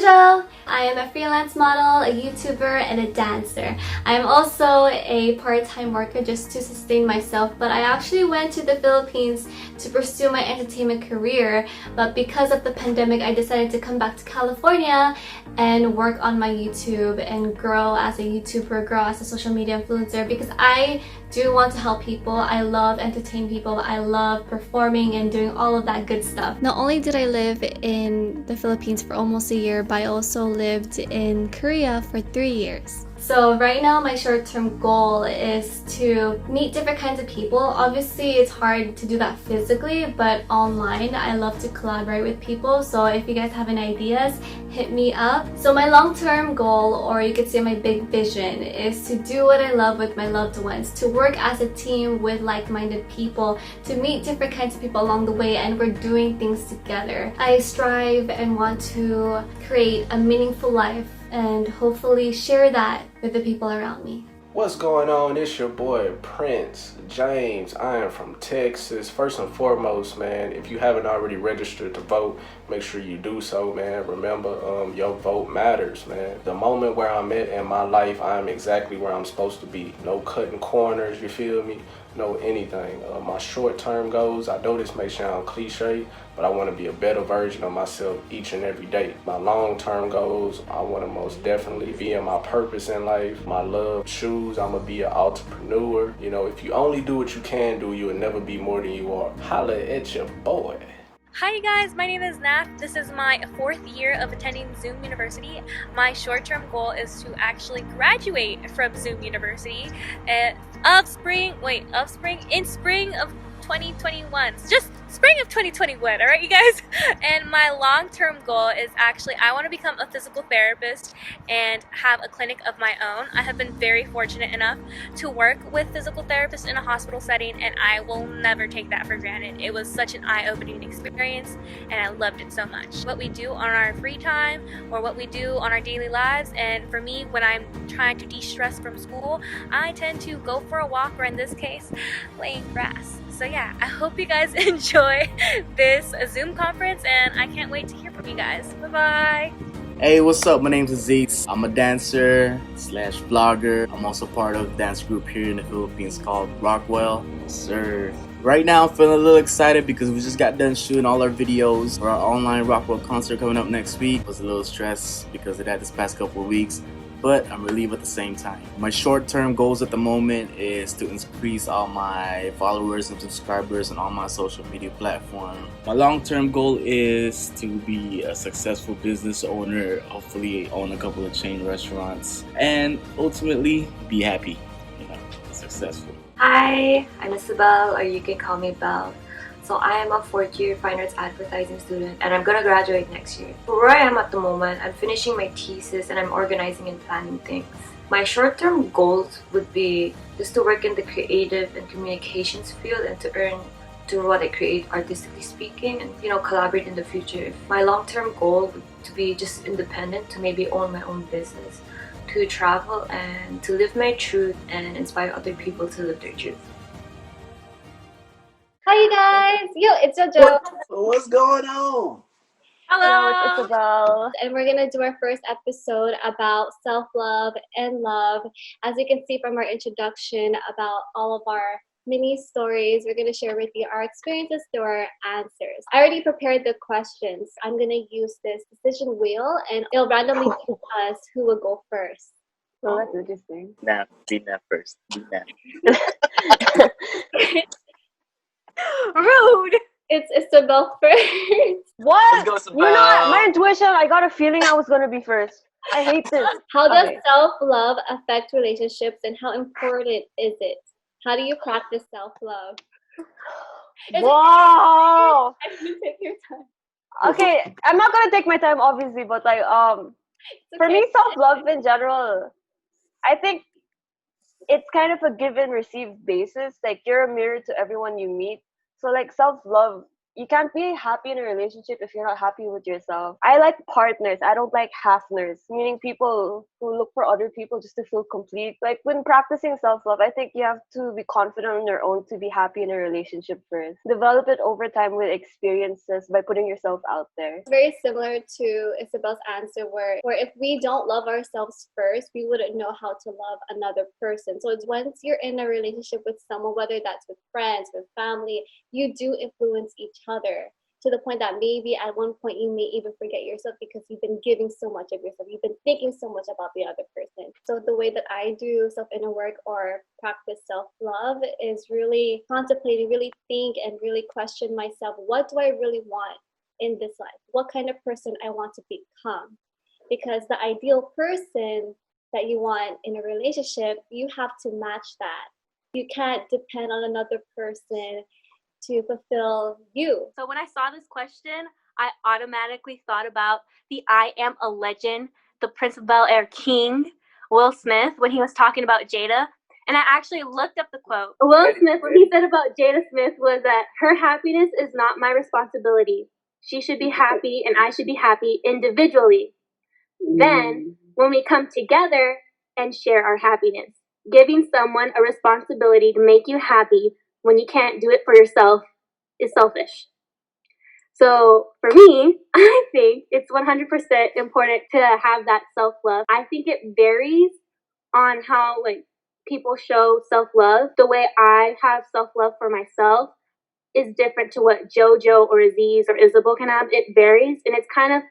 Jojo. I am a freelance model, a YouTuber, and a dancer. I'm also a part-time worker just to sustain myself, but I actually went to the Philippines to pursue my entertainment career, but because of the pandemic, I decided to come back to California and work on my YouTube and grow as a YouTuber, grow as a social media influencer, because I do want to help people. I love entertaining people. I love performing and doing all of that good stuff. Not only did I live in the Philippines for almost a year, but I also lived in Korea for 3 years. So right now my short-term goal is to meet different kinds of people. Obviously it's hard to do that physically, but online I love to collaborate with people. So if you guys have any ideas, hit me up. So my long-term goal, or you could say my big vision, is to do what I love with my loved ones, to work as a team with like-minded people, to meet different kinds of people along the way, and we're doing things together. I strive and want to create a meaningful life and hopefully share that with the people around me. What's going on? It's your boy Prince James. I am from Texas. First and foremost, man, if you haven't already registered to vote, make sure you do so, man. Remember, your vote matters, man. The moment where I'm at in my life, I'm exactly where I'm supposed to be. No cutting corners, you feel me? No anything. My short-term goals, I know this may sound cliche, but I want to be a better version of myself each and every day. My long-term goals, I want to most definitely be in my purpose in life. My love choose, I'm going to be an entrepreneur. You know, if you only do what you can do, you will never be more than you are. Holla at your boy. Hi you guys, my name is Naf. This is my 4th year of attending Zoom University. My short-term goal is to actually graduate from Zoom University in spring of 2021. Just spring of 2021, alright you guys? And my long-term goal is actually I want to become a physical therapist and have a clinic of my own. I have been very fortunate enough to work with physical therapists in a hospital setting, and I will never take that for granted. It was such an eye-opening experience and I loved it so much. What we do on our free time or what we do on our daily lives, and for me when I'm trying to de-stress from school, I tend to go for a walk, or in this case, laying grass. So yeah, I hope you guys enjoy this Zoom conference, and I can't wait to hear from you guys. Bye-bye! Hey, what's up? My name's Aziz. I'm a dancer slash vlogger. I'm also part of a dance group here in the Philippines called Rockwell. Sir. Right now I'm feeling a little excited because we just got done shooting all our videos for our online Rockwell concert coming up next week. I was a little stressed because of that this past couple of weeks, but I'm relieved at the same time. My short-term goals at the moment is to increase all my followers and subscribers on all my social media platforms. My long-term goal is to be a successful business owner, hopefully own a couple of chain restaurants, and ultimately be happy, successful. Hi, I'm Isabel, or you can call me Belle. So I am a 4th year Fine Arts Advertising student, and I'm gonna graduate next year. Where I am at the moment, I'm finishing my thesis and I'm organizing and planning things. My short-term goals would be just to work in the creative and communications field and to earn through what I create artistically speaking, and collaborate in the future. My long-term goal would to be just independent, to maybe own my own business, to travel and to live my truth and inspire other people to live their truth. Hi you guys! Yo, it's Jojo! What's going on? Hello! It's Isabel. And we're gonna do our first episode about self-love and love. As you can see from our introduction about all of our mini stories, we're gonna share with you our experiences through our answers. I already prepared the questions. I'm gonna use this decision wheel and it'll randomly choose us who will go first. Well, that's interesting. Nah, be that first. Be that. Rude! It's Isabel first. What? Let's go, You know what? Isabel. My intuition, I got a feeling I was gonna be first. I hate this. How does Okay. self-love affect relationships, and how important is it? How do you practice self-love? Wow! Take your time. Okay, I'm not gonna take my time, obviously, but like, It's for okay. me, self-love in general, I think it's kind of a give and receive basis. Like, you're a mirror to everyone you meet. So like self-love, you can't be happy in a relationship if you're not happy with yourself. I like partners. I don't like half-ners, meaning people who look for other people just to feel complete. Like when practicing self-love, I think you have to be confident on your own to be happy in a relationship first. Develop it over time with experiences by putting yourself out there. It's very similar to Isabel's answer where if we don't love ourselves first, we wouldn't know how to love another person. So it's once you're in a relationship with someone, whether that's with friends, with family, you do influence each other to the point that maybe at one point you may even forget yourself because you've been giving so much of yourself. You've been thinking so much about the other person. So the way that I do self-inner work or practice self-love is really contemplating, really think and really question myself. What do I really want in this life? What kind of person I want to become? Because the ideal person that you want in a relationship, you have to match that. You can't depend on another person to fulfill you. So when I saw this question, I automatically thought about the I Am a Legend, the Prince of Bel-Air King, Will Smith, when he was talking about Jada. And I actually looked up the quote. Will Smith, what he said about Jada Smith was that her happiness is not my responsibility. She should be happy and I should be happy individually. Then, when we come together and share our happiness, giving someone a responsibility to make you happy when you can't do it for yourself is selfish. So for me, I think it's 100% important to have that self-love. I think it varies on how people show self-love. The way I have self-love for myself is different to what Jojo or Aziz or Isabel can have. It varies, and it's kind of,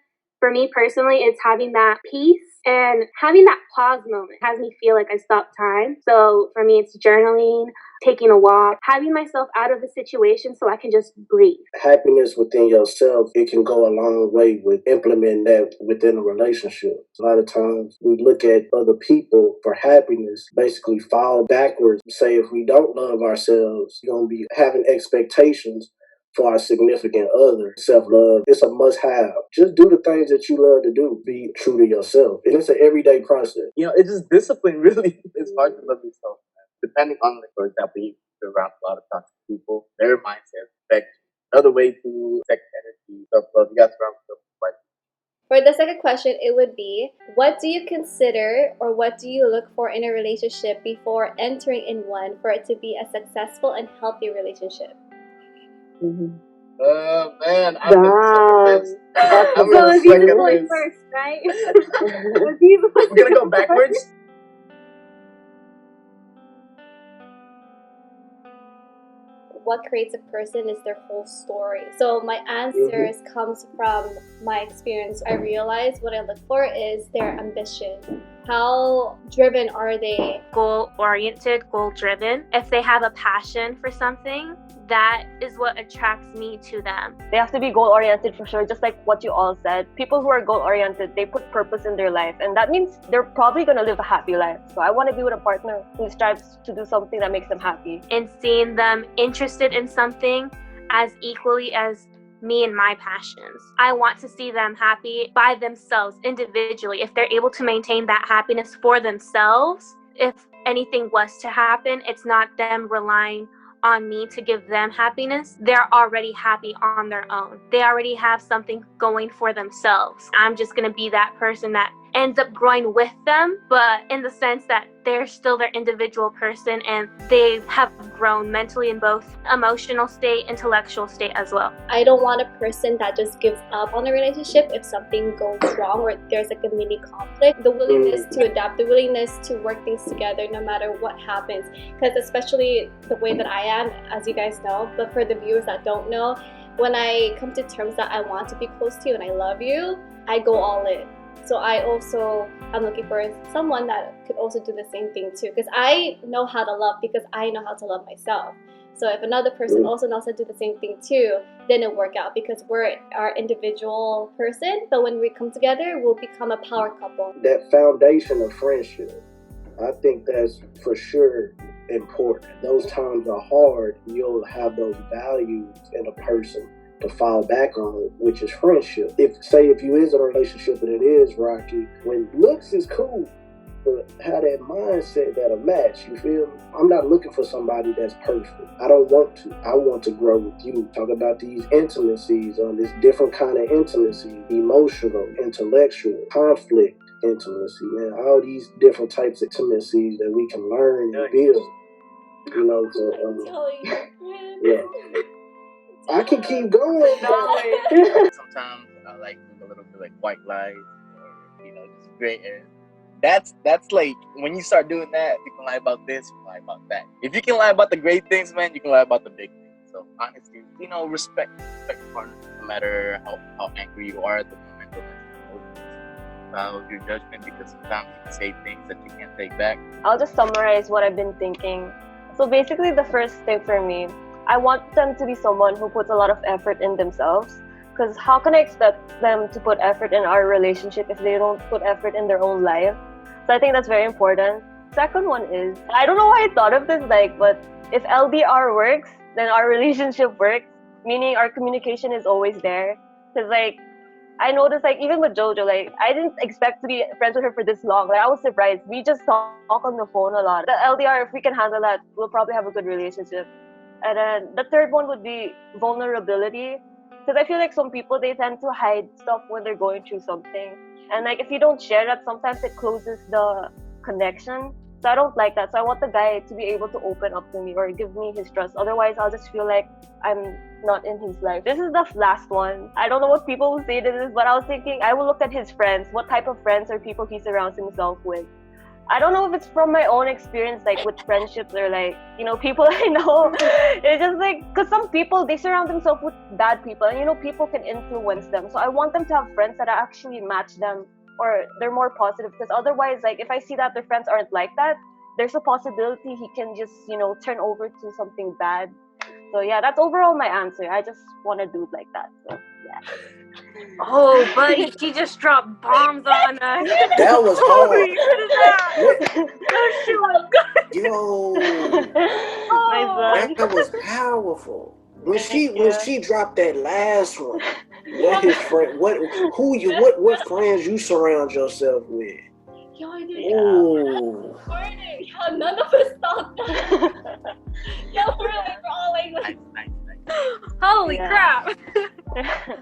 for me personally, it's having that peace and having that pause moment. It has me feel like I stopped time. So for me, it's journaling, taking a walk, having myself out of the situation so I can just breathe. Happiness within yourself, it can go a long way with implementing that within a relationship. A lot of times we look at other people for happiness, basically fall backwards. Say if we don't love ourselves, you're going to be having expectations for our significant other. Self-love, it's a must-have. Just do the things that you love to do. Be true to yourself. And it's an everyday process. It's just discipline, really. It's hard to love yourself. Depending on, for example, you're around a lot of toxic people, their mindset affects you. Another way to affect energy, self-love, you got to surround yourself with right. For the second question, it would be, what do you consider or what do you look for in a relationship before entering in one for it to be a successful and healthy relationship? Man, I'm gonna So Aziz is going first, right? We're gonna go backwards. What creates a person is their whole story. So my answers comes from my experience. I realize what I look for is their ambition. How driven are they? Goal-oriented, goal-driven. If they have a passion for something, that is what attracts me to them. They have to be goal-oriented for sure, just like what you all said. People who are goal-oriented, they put purpose in their life, and that means they're probably going to live a happy life. So I want to be with a partner who strives to do something that makes them happy. And seeing them interested in something as equally as me and my passions. I want to see them happy by themselves, individually. If they're able to maintain that happiness for themselves, if anything was to happen, it's not them relying on me to give them happiness. They're already happy on their own. They already have something going for themselves. I'm just going to be that person that ends up growing with them, but in the sense that they're still their individual person and they have grown mentally in both emotional state, intellectual state as well. I don't want a person that just gives up on a relationship if something goes wrong or there's like a mini conflict. The willingness to adapt, the willingness to work things together no matter what happens. Because especially the way that I am, as you guys know, but for the viewers that don't know, when I come to terms that I want to be close to you and I love you, I go all in. So I'm looking for someone that could also do the same thing too. Because I know how to love because I know how to love myself. So if another person also knows how to do the same thing too, then it'll work out because we're our individual person. But when we come together, we'll become a power couple. That foundation of friendship, I think that's for sure important. Those times are hard. You'll have those values in a person to fall back on, which is friendship. If you is in a relationship and it is rocky, when looks is cool, but have that mindset that'll match. You feel me? I'm not looking for somebody that's perfect. I don't want to. I want to grow with you. Talk about these intimacies, this different kind of intimacy, emotional, intellectual, conflict intimacy, man. All these different types of intimacies that we can learn and build. You know, so yeah. I can keep going. Sometimes I like a little bit like white lies, or just gray area. That's like when you start doing that, you can lie about this, you can lie about that. If you can lie about the great things, man, you can lie about the big things. So honestly, respect your partner, no matter how angry you are at the moment, your judgment, because sometimes you can say things that you can't take back. I'll just summarize what I've been thinking. So basically, the first thing for me, I want them to be someone who puts a lot of effort in themselves. Because how can I expect them to put effort in our relationship if they don't put effort in their own life? So I think that's very important. Second one is, I don't know why I thought of this, but if LDR works, then our relationship works, meaning our communication is always there. Because I noticed, even with Jojo, I didn't expect to be friends with her for this long. I was surprised. We just talk on the phone a lot. The LDR, if we can handle that, we'll probably have a good relationship. And then the third one would be vulnerability. Because I feel like some people, they tend to hide stuff when they're going through something. And if you don't share that, sometimes it closes the connection. So I don't like that. So I want the guy to be able to open up to me or give me his trust. Otherwise, I'll just feel like I'm not in his life. This is the last one. I don't know what people will say to this, but I was thinking I will look at his friends. What type of friends or people he surrounds himself with? I don't know if it's from my own experience, with friendships or people I know. It's just because some people, they surround themselves with bad people, and people can influence them. So I want them to have friends that actually match them, or they're more positive. Because otherwise, if I see that their friends aren't like that, there's a possibility he can just turn over to something bad. So yeah, that's overall my answer. I just want a dude like that. So yeah. Oh, buddy, she just dropped bombs on us. That was hard. Oh, Yo, that was powerful. When she dropped that last one, what his friend, what friends you surround yourself with? Yo, I did. Ooh. Yo, none of us thought that. Yo, we're all Nice. holy crap.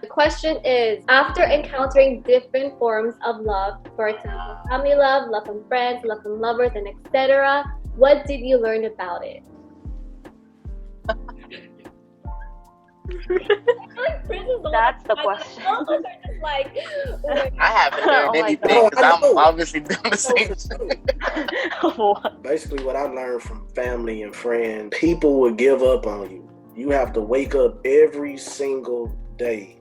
The question is, after encountering different forms of love, for example, family love from friends, love from lovers, and etc., what did you learn about it? That's the question. I haven't learned anything because I'm obviously doing the same thing. Basically, what I learned from family and friends, people will give up on you. You have to wake up every single day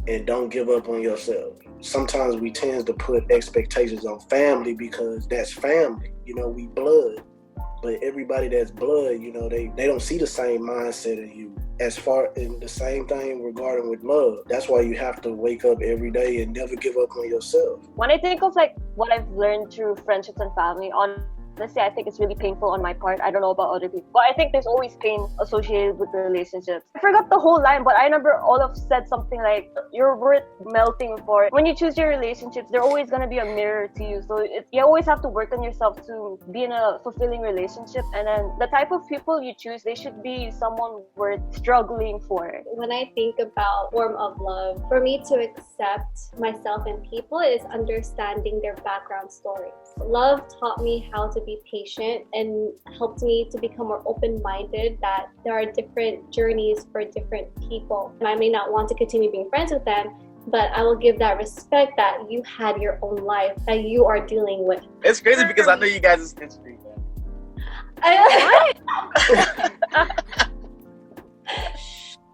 and don't give up on yourself. Sometimes we tend to put expectations on family because that's family. We blood. But everybody that's blood, they don't see the same mindset in you. As far in the same thing regarding with love. That's why you have to wake up every day and never give up on yourself. When I think of what I've learned through friendships and family, honestly, I think it's really painful on my part. I don't know about other people, but I think there's always pain associated with relationships. I forgot the whole line, but I remember Olaf said something like, you're worth melting for. When you choose your relationships, they're always going to be a mirror to you. So you always have to work on yourself to be in a fulfilling relationship. And then the type of people you choose, they should be someone worth struggling for. When I think about form of love, for me to accept myself and people is understanding their background stories. Love taught me how to be patient and helped me to become more open-minded, that there are different journeys for different people. And I may not want to continue being friends with them, but I will give that respect that you had your own life that you are dealing with. It's crazy because I know you guys' history,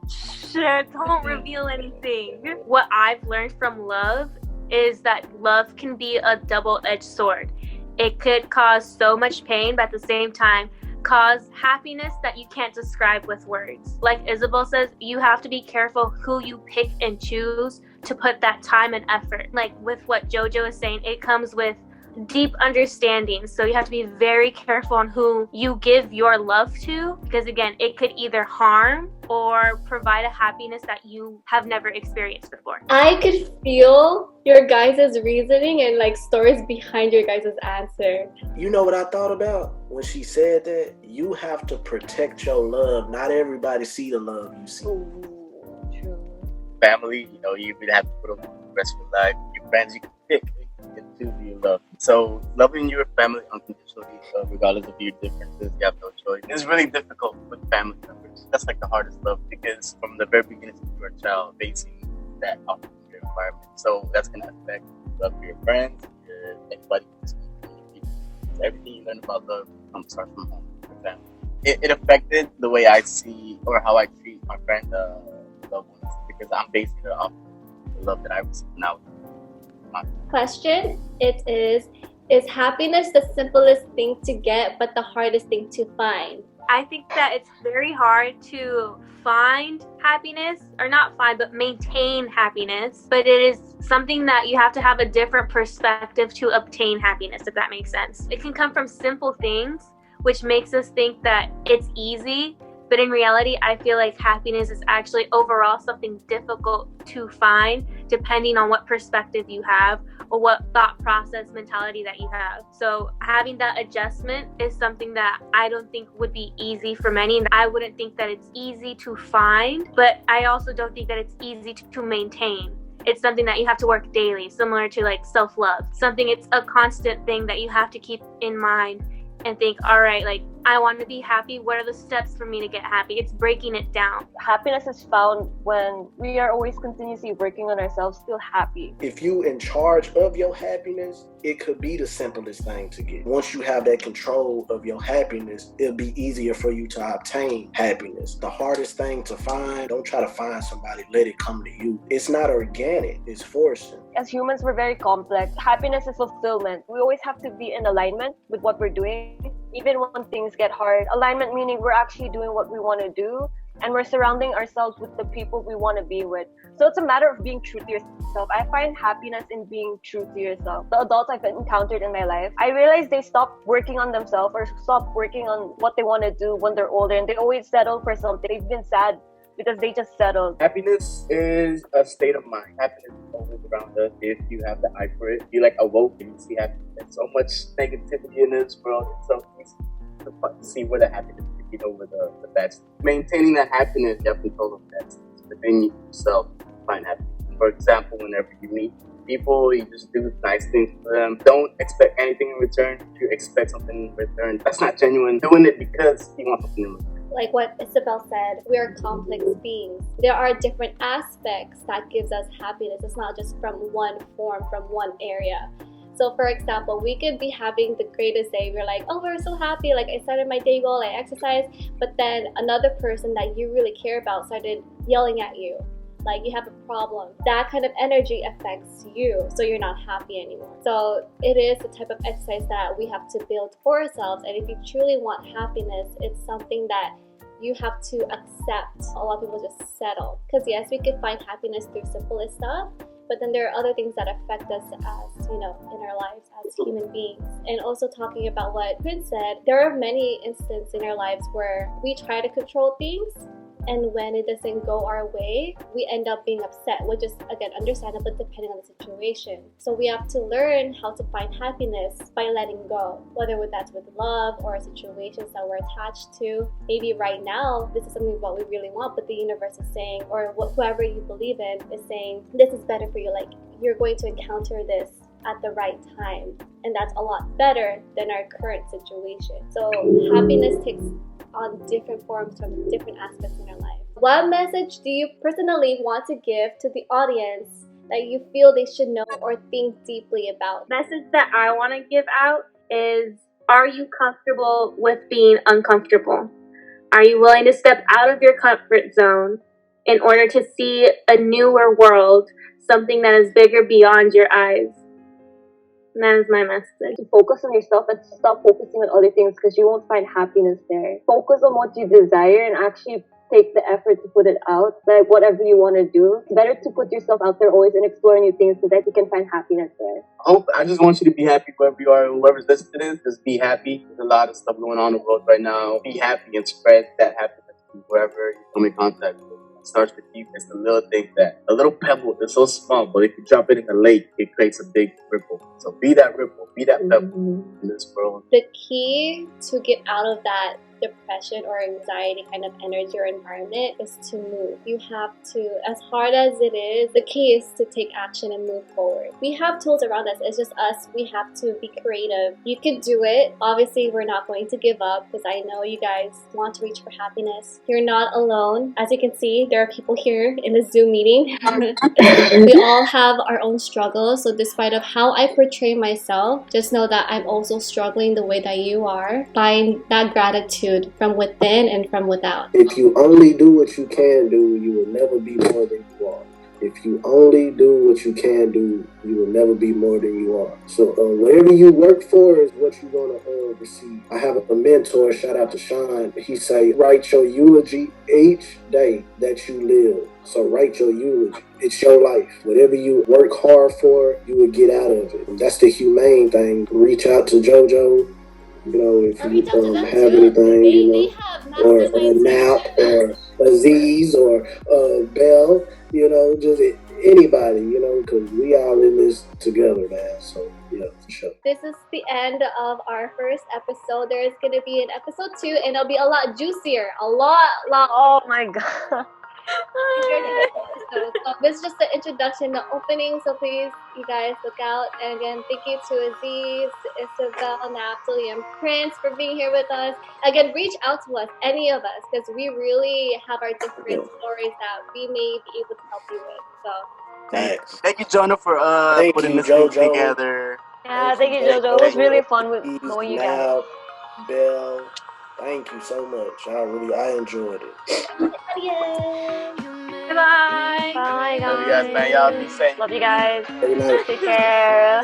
Shit, don't reveal anything. What I've learned from love is that love can be a double-edged sword. It could cause so much pain, but at the same time, cause happiness that you can't describe with words. Like Isabel says, you have to be careful who you pick and choose to put that time and effort. Like with what Jojo is saying, it comes with deep understanding. So you have to be very careful on who you give your love to, because again, it could either harm or provide a happiness that you have never experienced before. I could feel your guys' reasoning and like stories behind your guys' answer. You know what I thought about when she said that? You have to protect your love. Not everybody see the love you see. True. Family, you really have to put up with the rest of your life. Your friends, you can pick and choose who you love. So loving your family unconditionally, regardless of your differences, you have no choice. It's really difficult with family members. That's like the hardest love, because from the very beginning since you were a child, facing that off of your environment. So that's gonna affect love for your friends, anybody who's people. Everything you learn about love starts from home, your family. It affected the way I see or how I treat my friend, loved ones, because I'm basing it off the love that I receive now. Question, it is happiness the simplest thing to get but the hardest thing to find? I think that it's very hard to find happiness, or not find, but maintain happiness. But it is something that you have to have a different perspective to obtain happiness, if that makes sense. It can come from simple things, which makes us think that it's easy. But in reality, I feel like happiness is actually overall something difficult to find, depending on what perspective you have or what thought process mentality that you have. So having that adjustment is something that I don't think would be easy for many. I wouldn't think that it's easy to find, but I also don't think that it's easy to maintain. It's something that you have to work daily, similar to like self-love. It's a constant thing that you have to keep in mind and think, all right, like, I want to be happy. What are the steps for me to get happy? It's breaking it down. Happiness is found when we are always continuously working on ourselves, still happy. If you in charge of your happiness, it could be the simplest thing to get. Once you have that control of your happiness, it'll be easier for you to obtain happiness. The hardest thing to find, don't try to find somebody, let it come to you. It's not organic, it's forcing. As humans, we're very complex. Happiness is fulfillment. We always have to be in alignment with what we're doing, even when things get hard. Alignment meaning we're actually doing what we want to do, and we're surrounding ourselves with the people we want to be with. So it's a matter of being true to yourself. I find happiness in being true to yourself. The adults I've encountered in my life, I realized they stop working on themselves or stop working on what they want to do when they're older, and they always settle for something. They've been sad because they just settled. Happiness is a state of mind. Happiness is always around us if you have the eye for it. You like awoke and you see happiness. There's so much negativity in this world. It's so easy to see where the happiness can get over the bad stuff. Maintaining that happiness, you have control of that within yourself to find happiness. For example, whenever you meet people, you just do nice things for them. Don't expect anything in return. If you expect something in return, that's not genuine. Doing it because you want something in return. Like what Isabel said, we are complex beings. There are different aspects that gives us happiness. It's not just from one form, from one area. So for example, we could be having the greatest day. We're like, oh, we're so happy. Like I started my day well, I exercised. But then another person that you really care about started yelling at you. Like you have a problem. That kind of energy affects you, so you're not happy anymore. So it is the type of exercise that we have to build for ourselves. And if you truly want happiness, it's something that you have to accept. A lot of people just settle. Because yes, we could find happiness through simplest stuff, but then there are other things that affect us as, in our lives as human beings. And also talking about what Prince said, there are many instances in our lives where we try to control things, and when it doesn't go our way, we end up being upset, which is, again, understandable depending on the situation. So we have to learn how to find happiness by letting go, whether that's with love or situations that we're attached to. Maybe right now, this is something what we really want, but the universe is saying, or whoever you believe in is saying, this is better for you. Like, you're going to encounter this at the right time. And that's a lot better than our current situation. So happiness takes on different forms from different aspects in our life. What message do you personally want to give to the audience that you feel they should know or think deeply about? Message that I want to give out is, are you comfortable with being uncomfortable? Are you willing to step out of your comfort zone in order to see a newer world, something that is bigger beyond your eyes? And that is my message. To focus on yourself and stop focusing on other things, because you won't find happiness there. Focus on what you desire and actually take the effort to put it out. Like whatever you want to do, it's better to put yourself out there always and explore new things so that you can find happiness there. I just want you to be happy wherever you are, whoever's listening to this, just be happy. There's a lot of stuff going on in the world right now. Be happy and spread that happiness to wherever you come in contact with. It starts with you. It's the little thing that a little pebble that's so small, but if you drop it in the lake, it creates a big ripple. So be that ripple, be that pebble in this world. The key to get out of that depression or anxiety kind of energy or environment is to move. You have to, as hard as it is, the key is to take action and move forward. We have tools around us. It's just us. We have to be creative. You could do it. Obviously, we're not going to give up because I know you guys want to reach for happiness. You're not alone. As you can see, there are people here in the Zoom meeting. We all have our own struggles. So despite of how I portray myself, just know that I'm also struggling the way that you are. Find that gratitude from within and from without. If you only do what you can do, you will never be more than you are. If you only do what you can do, you will never be more than you are. So whatever you work for is what you're going to receive. I have a mentor, shout out to Sean. He say, write your eulogy each day that you live. So write your eulogy. It's your life. Whatever you work hard for, you will get out of it. That's the humane thing. Reach out to Jojo. You know, if you have anything, you know, or Nap or Aziz or Bell, you know, just anybody, you know, because we all in this together, man. So, yeah, for sure. This is the end of our first episode. There is going to be an episode 2, and it'll be a lot juicier. A lot. Oh my god. So this is just the introduction, the opening. So please, you guys, look out. And again, thank you to Aziz, Isabel, Naphtali, and Prince for being here with us. Again, reach out to us, any of us, because we really have our different stories that we may be able to help you with. So Thank you, Jonah, for putting this thing together. Yeah, thank you, Jojo. It was really fun with knowing you guys. Now, Bell, thank you so much. I enjoyed it. Bye. Bye, guys. Love you guys, man. Y'all be safe. Love you guys. Very nice. Take care.